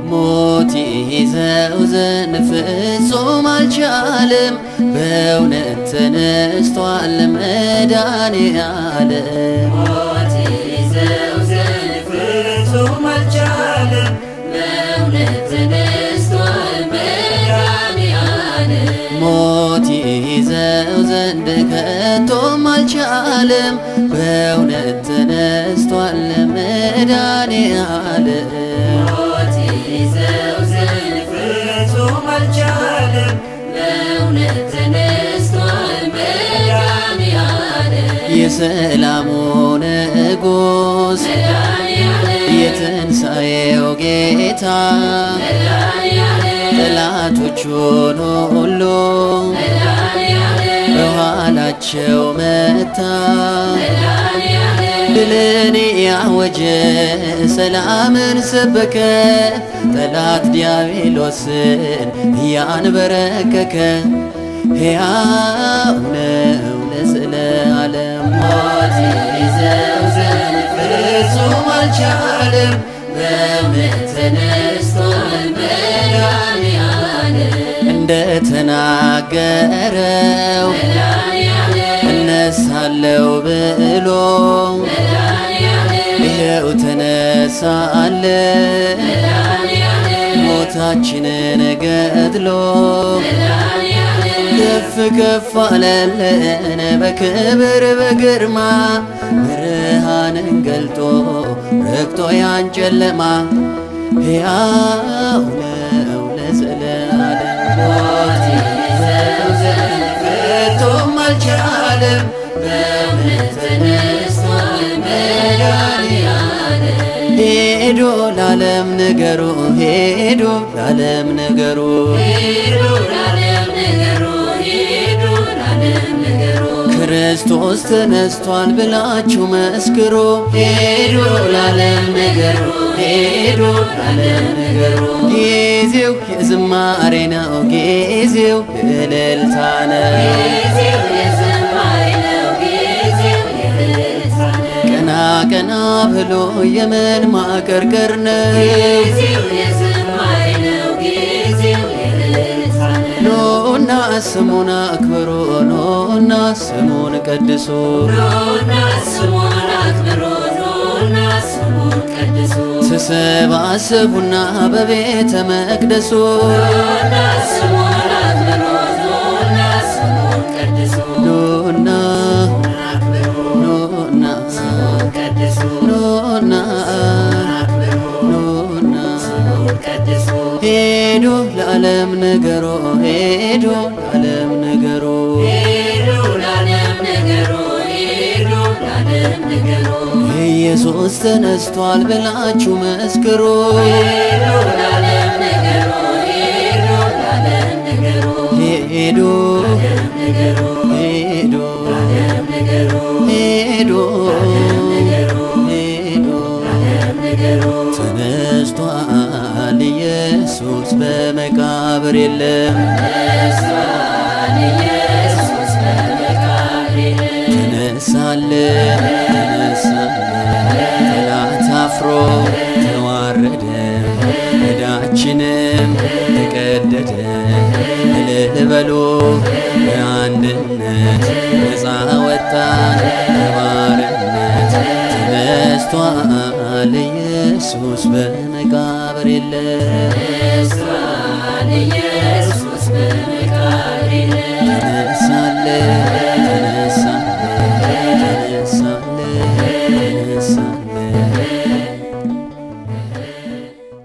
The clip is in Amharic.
ሞት ይዘው ዘንድ ፍጹም አልቻለም፣ በእውነት ተነስቷል መድኃኔዓለም። ሞት ይዘው ዘንድ ፍጹም አልቻለም፣ በእውነት ተነስቷል መድኃኔዓለም። ሞት ይዘው ዘንድ ከቶም አልቻለም፣ በእውነት ተነስቷል መድኃኔዓለም። ሞት ይዘው ዘንድ ፍጹም አልቻለም፣ በእውነት ተነስቷል መድኃኔዓለም። የሰላሙ ንጉሥ መድኃኔዓለም የትንሣኤው ጌታ መድኃኔዓለም ጠላቶቹን ሁሉ መድኃኔዓለም በኋላቸው መታ። መድኃኔዓለም ድልን ያወጀ ሰላምን ሰበከ፣ ጠላት ዲያብሎስን እያንበረከከ። ሕያው ነው ለዘለዓለም። ሞት ይዘው ዘንድ ፍጹም አልቻለም፣ በእውነት ተነስቷል መድኃኔዓለም። እንደተናገረው መድኃኔዓለም እነሳለው ብሎ መድኃኔዓለም ይኸው ተነሳለ፣ መድኃኔዓለም ሞታችንን ገድሎ መድኃኔዓለም ከፍ ከፍ አለልን በክብር በግርማ። ብርሃንን ገልጦ ረግጦ ያን ጨለማ። ሕያው ነው ለዘለዓለም። ሞት ይዘው ዘንድ ፍጹም አልቻለም፣ በእውነት ተነስቷል መድኃኔዓለም። ሄዶ ለዓለም ንገሩ፣ ሄዶ ለዓለም ንገሩ፣ ሄዱ ለዓለም ንገሩ፣ ሄዱ ለዓለም ንገሩ። ክርስቶስ ተነስቷል ብላችሁ መስክሩ። ሄዱ ለዓለም ንገሩ፣ ሄዱ ለዓለም ንገሩ። ጊዜው የዝማሬ ነው፣ ጊዜው የእልልታ ነው። ጊዜው የዝማሬ ነው፣ ጊዜው የእልልታ ነው። ቀና ቀና ብሎ የምን ማቀርቀር ነው። ጊዜው የዝማሬ ነው፣ ጊዜው የእልልታ ነው። ኑና ስሙን አክብሩ፣ ኑና ስሙን ቀድሱ። ኑና ስሙን አክብሩ፣ ኑና ስሙን ቀድሱ። ተሰባሰቡና በቤተ መቅደሱ ኑና ስሙን አክብሩ፣ ኑና ስሙን ቀድሱ። ኑና አክብሩ፣ ኑና ስሙን ቀድሱ። ኑና አክብሩ፣ ኑና ስሙን ቀድሱ። ሄዱ ለዓለም ንገሩ፣ ሄዱ ለዓለም ንገሩ። ሄዱ ለዓለም ንገሩ፣ ሄዱ ለዓለም ንገሩ። ኢየሱስ ተነስቷል ብላችሁ መስክሩ። ሄዱ ለዓለም ንገሩ፣ ሄዱ ለዓለም ንገሩ። ሄዱ ንገሩ፣ ሄዱ ለዓለም ንገሩ፣ ሄዱ ሄዱ ለዓለም ንገሩ። ተነስቷል ኢየሱስ በመቃብር የለም። ተነስቷል ኢየሱስ በመቃብር የለም። ተነሳለ ተነሳለ ጠላት አፍሮ ተዋረደ፣ ዕዳችንም ተቀደደ። እልል በሉ በአንድነት ነፃ ወጣን ከባርነት። ተነስቷል ኢየሱስ በመቃብር የለም። ተነስቷል ኢየሱስ በመቃብር የለም። ተነሳለ ተነሳ